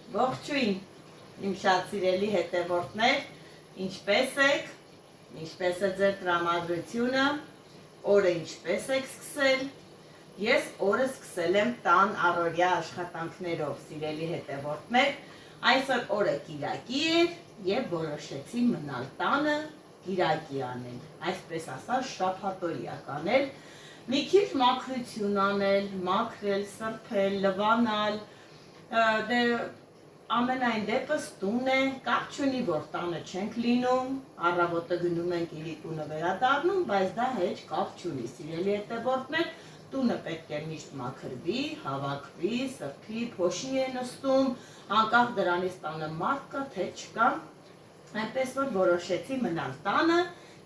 Ողջույն, իմ շատ սիրելի հետևորդներ, ինչպես եք, ինչպես է ձեր տրամադրությունը, օրը ինչպես եք սկսել, ես օրը սկսել եմ տան առօրյա աշխատանքներով, սիրելի հետևորդներ, այսօր օրը կիրակի էր և որոշեցի մնալ տանը կիրակի անել, այսպես ասած շաբաթօրյա կանել, մի քիչ մաքրություն անել, մաքրել, սրբել, լվանալ, դե ամենայն դեպս տուն է, կապ չունի, որ տանը չենք լինում, առավոտը գնում ենք իրիկունը վերադառնում, բայց դա հեչ կապ չունի, սիրելի հետևորդներ, տունը պետք է միշտ մաքրվի, հավաքվի, սրբի, փոշի է նստում, անկախ դրանից տանը մարդ կա, թե չկա, այնպես որ որոշեցի մնալ տանը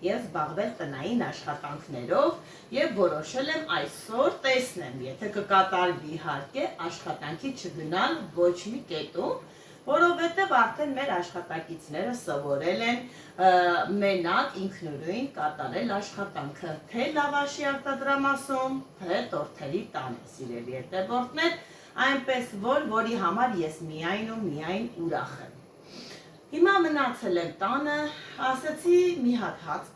և զբաղվել տնային աշխատանքներով և որոշել եմ այսօր տեսնեմ, եթե կկատարվի իհարկե աշխատանքի չգնալ ոչ մի կետում, որովհետև արդեն մեր աշխատակիցները սովորել են մենակ ինքնուրույն կատարել աշխատանքը, թե լավաշի արտադրամասում, թե տորթերի տանը, սիրելի հետևորդներ, այնպես որի համար ես միայն ու միայն ուրախ եմ։ Հիմա մնացել եմ տանը, ասեցի մի հատ հաց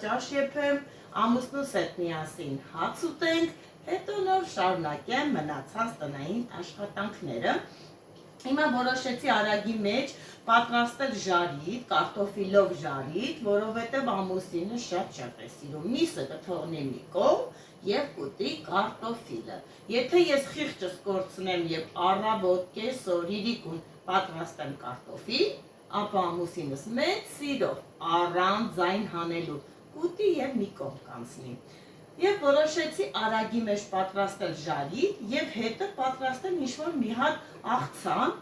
ճաշ եփեմ, ամուսնուս հետ միասին հաց ուտենք, հետո նոր շարունակեմ մնացած տնային աշխատանքները։ Հիմա որոշեցի արագի մեջ պատրաստել ժարիտ, կարտոֆիլով ժարիտ, որովհետև ամուսինը շատ է սիրում, միսը կթողնի մի կողմ և կուտի կարտոֆիլը։ Եթե ես խիղճս կորցնեմ և առավոտ կեսօր իրիկուն պատրաստեմ կարտոֆիլ, ապա ամուսինս մեծ սիրով առանց ձայն հանելու կուտի և մի կողմ կանցնի։ Եվ որոշեցի արագի մեջ պատրաստել ժարիտ և հետը պատրաստել ինչ-որ մի հատ աղցան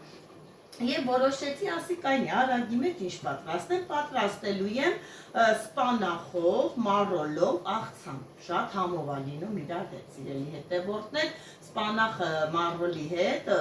և որոշեցի ասի կայնի արագի մեջ ինչ պատրաստեմ, պատրաստելու եմ սպանախով, մառոլով աղցան, շատ համով է լինում իրար հետ, սիրելի հետևորդներ, սպանախը մառոլի հետ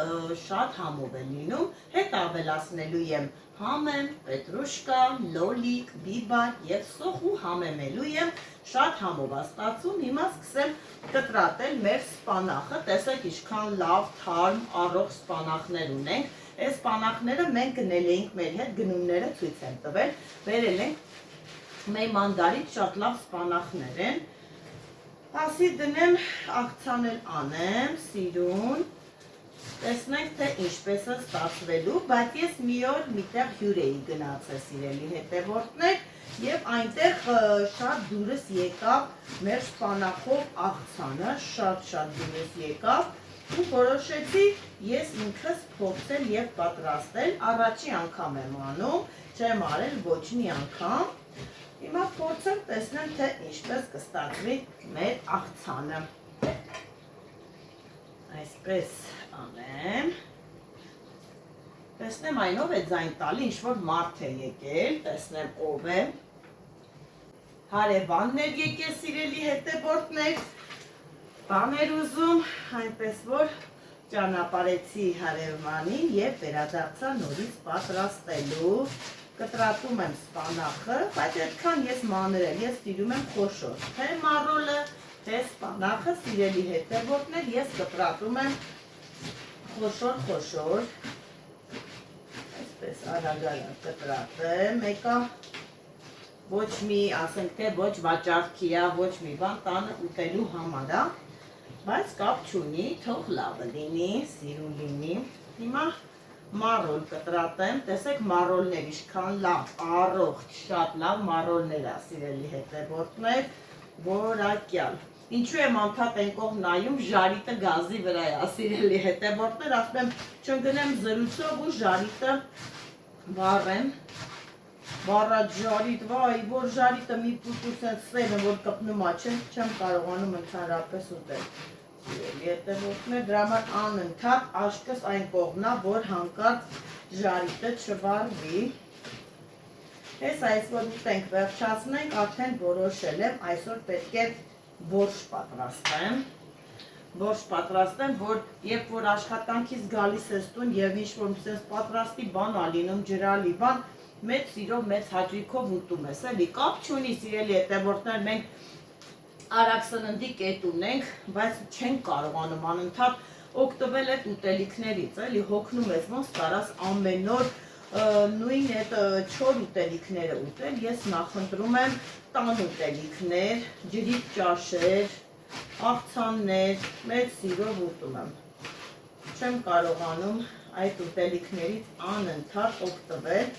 շատ համով է լինում, հետ ավելացնելու եմ համեմ, պետրուշկա, լոլիկ, բիբար և սոխ ու համեմելու եմ, շատ համով է ստացում, հիմա սկսեմ կտրատել մեր սպանախը, տեսեք ինչքան լավ, թարմ, առողջ սպանախներ ունենք, այս սպանախները մենք գնել էինք մեր հետ, գնումները ցույց եմ տվել, վերել ենք մեր մանդարից շատ լավ սպանախներ են, ասի դնեմ աղցան էլ անեմ, սիրուն, տեսնենք, թե ինչպես է ստացվելու, բայց ես մի օր միտեղ հյուր էի գնացել, սիրելի հետևորդներ, և այնտեղ շատ դուրս եկավ մեր սպանախով աղցանը, շատ դուրս եկավ, ու որոշեցի ես ինքս փորձել և պատրաստել, առաջի անգամ եմ անում, չեմ արել ոչ մի անգամ, հիմա փորձեմ տեսնեմ, թե ինչպես կստացվի մեր աղցանը, այսպես անեմ, տեսնեմ այնով է ձայն տալի, ինչ-որ մարդ է եկել, տեսնեմ ով է, հարևանն էր եկել, սիրելի հետևորդներ, բան էր ուզում, այնպես որ ճանապարհեցի հարևանին և վերադարձա նորից պատրաստելու, կտրատում եմ սպանախը, բայց այդքան ես մանր եմ, ես սիրում եմ խոշոր, թե մառոլը, թե սպանախը, սիրելի հետևորդներ, ես կտրատում եմ խոշոր, այսպես արագ կտրատեմ, մեկա ոչ մի, ասենք թե ոչ վաճառքի է, ոչ մի բան տանը ուտելու համար է, բայց կապ չունի, թող լավը լինի, սիրուն լինի, հիմա մառոլ կտրատեմ, տեսեք մառոլներ ինչքան լավ, առողջ, շատ լավ մառոլներ է, սիրելի հետևորդներ, որակյալ, ինչու եմ անդադ են կողմ նայում, ժարիտը գազի վրա է, սիրելի հետևորդներ, ասում եմ չընկնեմ զրույցով ու ժարիտը վառեմ, վառած ժարիտ, վայ, որ ժարիտը մի պուտուս են սև է, որ կպնում է, չեմ կարողանում ընդհանրապես ուտել, սիրելի հետևորդներ, դրա համար անընդհատ աշկս այն կողմնա, որ հանկարծ ժարիտը չվառվի, այս որ ուտենք վերջացնենք, արդեն որոշել եմ, այսօր պետք է բորշ պատրաստեմ, որ երբ որ աշխատանքից գալիս ես տուն և ինչ-որ պատրաստի բան ա լինում, ջրալի բան, մեծ սիրով, մեծ հաճույքով ուտում ես, էլի, կապ չունի, սիրելի հետևորդներ, մենք արագ սննդի կետ ունենք, բայց չենք կարողանում անընդհատ օգտվել այդ ուտելիքներից, էլի հոգնում ես ոնց կարաս ամեն օր նույն այդ չոր ուտելիքները ուտել, ես նախընտրում եմ տան ուտելիքներ, ջրիկ ճաշեր, աղցաններ, մեծ սիրով ուտում եմ։ Չեմ կարողանում այդ ուտելիքներից անընդհատ օգտվել,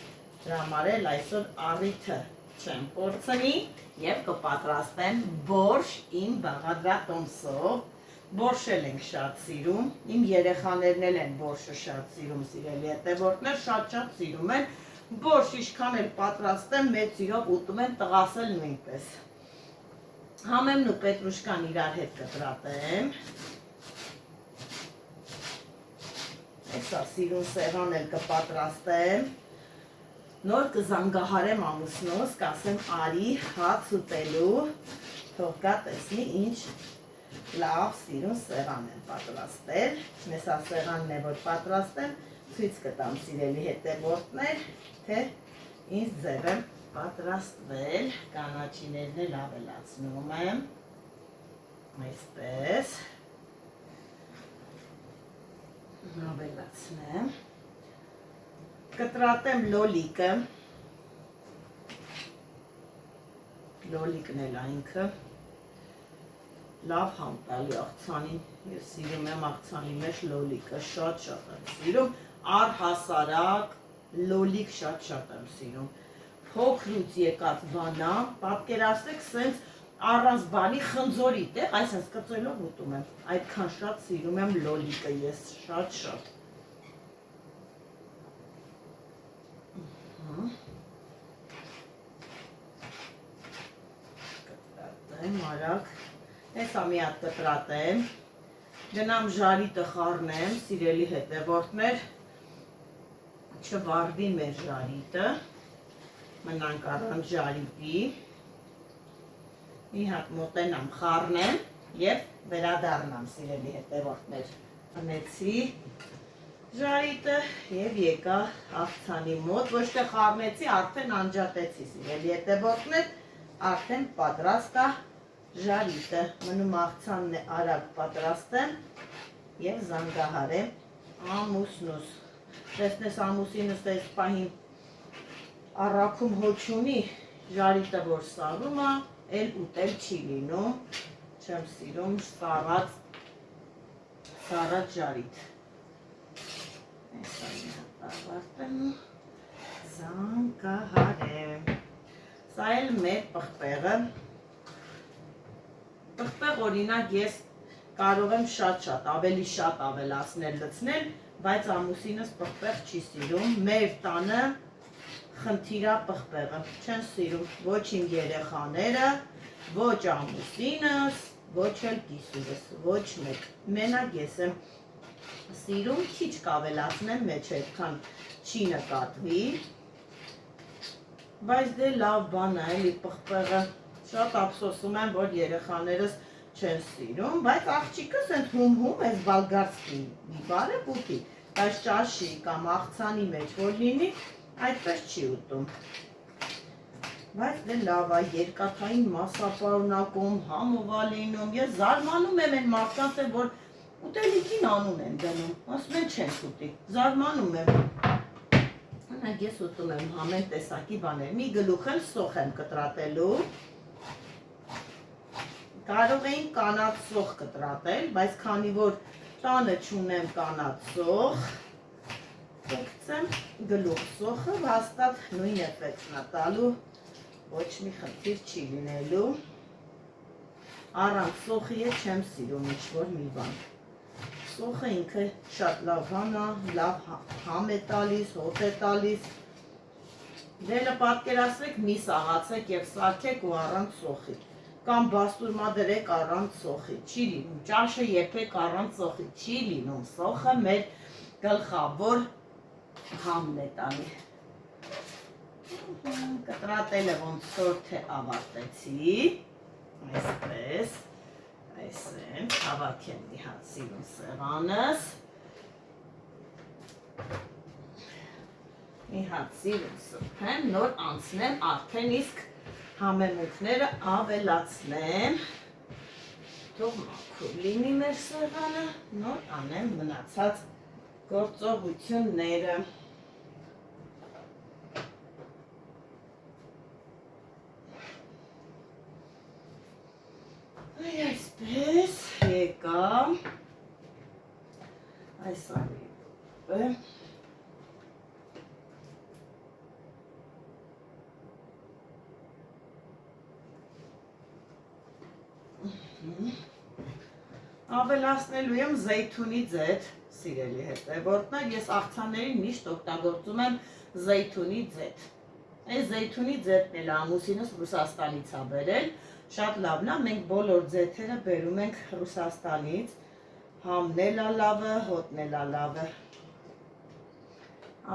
դրա համար էլ այսօր առիթը չեմ կորցնի եւ կպատրաստեմ բորշ իմ բաղադրատոմսով։ Բորշել ենք շատ սիրում, իմ երեխաներն էլ են բորշը շատ սիրում, սիրելի հետևորդներ, շատ սիրում են, բորշ ինչքան էլ պատրաստեմ, մեծ սիրով ուտում են, տղաս էլ նույնպես։ Համեմն ու պետրուշկան իրար հետ կտրատեմ։ Այսա սիրուն սեղան էլ կպատրաստեմ։ Նոր կզանգահարեմ ամուսնուս, կասեմ արի հաց ուտելու, թող գա տեսնի ինչ լավ սիրուն սեղան եմ պատրաստել, մեզ հա սեղանն է որ պատրաստեմ, ցույց կտամ սիրելի հետևորդներ, թե ինչ ձև եմ պատրաստվել, կանաչիներն էլ ավելացնում եմ, այսպես, ավելացնեմ, կտրատեմ լոլիկը, լոլիկն էլ այնքը, լավ համտալի աղցանին, ես սիրում եմ աղցանի մեջ լոլիկը, շատ եմ սիրում, առհասարակ լոլիկ շատ եմ սիրում, փոքրուց եկած բանա, պատկերացրեք սենց առանց բանի խնձորի տեղ, այսպես կծելով ուտում եմ, այդքան շատ սիրում եմ լոլիկը ես, շատ կտրատեմ արագ, Հեսա մի հատ կտրատեմ, գնամ ժարիտը խառնեմ, սիրելի հետևորդներ, չվարդի մեր ժարիտը, մնանք առանց ժարիտի, մի հատ մոտենամ խառնեմ և վերադառնամ, սիրելի հետևորդներ, խառնեցի ժարիտը և եկա աղցանի մոտ, ոչ թե խառնեցի, արդեն անջատեցի, սիրելի հետևորդներ, արդեն պատրաստ է ժարիտը, մնում աղցանն է արագ պատրաստեմ և զանգահարեմ ամուսնուս, տեսնես ամուսինս այս պահին առաքում հոչ ունի, ժարիտը որ սարում է, էլ ուտել չի լինում, չեմ սիրում սարած ժարիտ, այսա մի հատ ավարտեմ ու զանգահարեմ, սա էլ մեր պղպեղը, Պղպեղ օրինակ ես կարող եմ շատ, ավելի շատ ավելացնել լցնել, բայց ամուսինս պղպեղ չի սիրում, մեր տանը խնդիրա պղպեղը, չեն սիրում ոչ իմ երեխաները, ոչ ամուսինս, ոչ էլ կիսուրս, ոչ մեկ, մենակ ես եմ սիրում, քիչ կավելացնեմ մեջ այդքան չի նկատվի, բայց դե լավ բան է, էլի պղպեղը, Շատ ափսոսում եմ, որ երեխաներս չեն սիրում, բայց աղջիկս են հում-հում ես բալգարսկի մի բարև ուտի, բայց ճաշի կամ աղցանի մեջ որ լինի, այդպես չի ուտում։ Բայց դե լավ է, երկաթային մասապարունակում, համովա լինում, ես զարմանում եմ են մարդկանց է, որ ուտելիքին անուն են դնում, ասում են չեն ուտի, զարմանում եմ։ Անակ ես ուտում եմ համեն տեսակի բաներ, մի գլուխ էլ սոխ եմ կտրատելու, Կարող էին կանաց սոխ կտրատել, բայց քանի որ տանը չունեմ կանաց սոխ, կգցեմ գլուխ սոխը, հաստատ նույն էֆեկտն է տալու, ոչ մի խնդիր չի լինելու, առանց սոխի է չեմ սիրում ինչ-որ մի բան, սոխը ինքը շատ լավ բան է, լավ համ է տալիս, հոտ է տալիս, դելը պատկերացրեք մի սաղացեք և սարքեք ու առանց սոխի, կամ բաստուրմա դրեք առանց սոխի, չի լինում, ճաշը եփեք առանց սոխի, չի լինում, սոխը մեր գլխավոր համն է տանի։ Կտրատելը ոնց որ թե ավարտեցի, այսպես, այսեն, հավաքեմ մի հատ սիրուն սեղանս, մի հատ սիրուն սրբեմ, նոր անցնեմ արդեն իսկ համեմունքները ավելացնեմ, թող մաքուր լինի մեր սեղանը, նոր անեմ մնացած գործողությունները։ Այսպես եկա, այս արիպը, ավելացնելու եմ զեյթունի ձեթ, սիրելի հետևորդներ, ես աղցաններին միշտ օգտագործում եմ զեյթունի ձեթ։ Այս զեյթունի ձեթն էլ ամուսինս Ռուսաստանից ա բերել, շատ լավն է, մենք բոլոր ձեթերը բերում ենք Ռուսաստանից, համն էլ ա լավը, հոտն էլ ա լավը։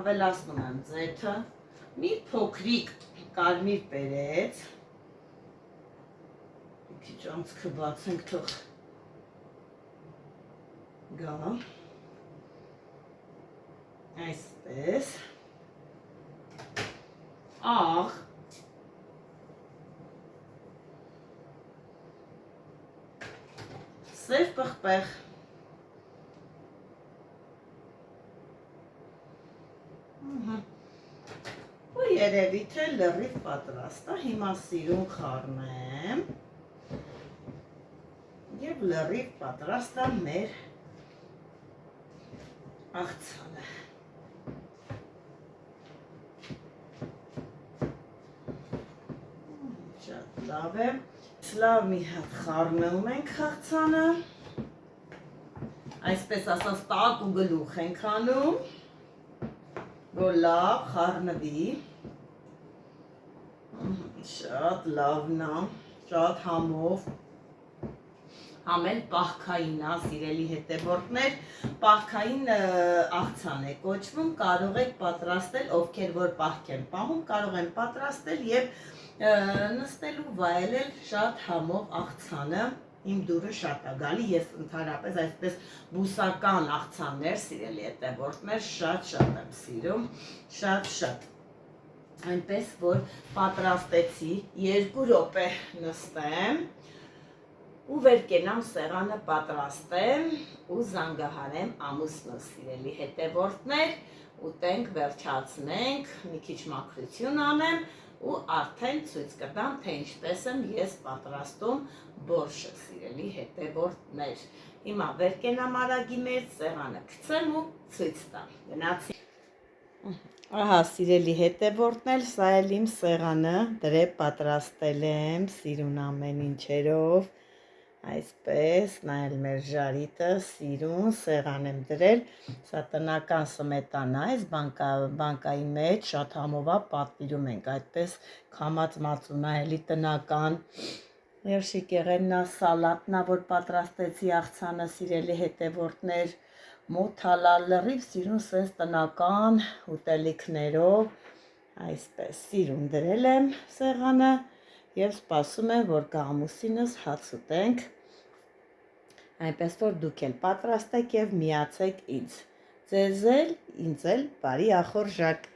Ավելացնում եմ ձեթը, մի փոքրիկ կարմիր պերեց, քիչ անցքը բացենք թող գա, այսպես, աղ, սև պղպեղ, ու երևի թե լրիվ պատրաստ է, հիմա սիրուն խառնեմ և լրիվ պատրաստ է մեր աղցանը։ Շատ լավ է, լավ մի հատ խառնում ենք աղցանը, այսպես ասած տակ ու գլուխ ենք անում, որ լավ խառնվի, շատ լավն է, շատ համով, համ էլ պահքային է, սիրելի հետևորդներ, պահքային աղցան է կոչվում, կարող եք պատրաստել, ովքեր որ պահք են պահում, կարող են պատրաստել և նստելու վայելել շատ համով աղցանը, իմ դուրը շատ է գալի, ես ընդհանրապես այսպես բուսական աղցաններ, սիրելի հետևորդներ, շատ եմ սիրում, շատ, այնպես որ պատրաստեցի, 2 րոպե նստեմ, ու վեր կենամ սեղանը պատրաստեմ ու զանգահարեմ ամուսնուս, սիրելի հետևորդներ, ուտենք, վերջացնենք, մի քիչ մաքրություն անեմ ու արդեն ցույց կտամ, թե ինչպես եմ ես պատրաստում բորշը, սիրելի հետևորդներ։ Հիմա վեր կենամ արագի մեջ, սեղանը գցեմ ու ցույց տամ։ Գնացի։ Ահա, սիրելի հետևորդներ, սա էլ իմ սեղանը, դրե պատրաստել եմ, սիրուն ամեն ինչերով, այսպես, նայել մեր ժարիտը, սիրուն, սեղան եմ դրել, սա տնական սմետանա, այս բանկայի մեջ, շատ համովա պատվիրում ենք, այդպես քամած մածունա, էլի տնական, երշիկեղեննա, սալատնա, որ պատրաստեցի աղցանը, սիրելի հետևորդներ, մոթալա, լրիվ սիրուն սենց տնական ուտելիքներով, այսպես, սիրուն դրել եմ սեղանը, և սպասում եմ, որ գա ամուսինս հաց ուտենք, այնպես որ դուք էլ պատրաստեք և միացեք ինձ, ձեզ էլ, ինձ էլ բարի ախորժակ։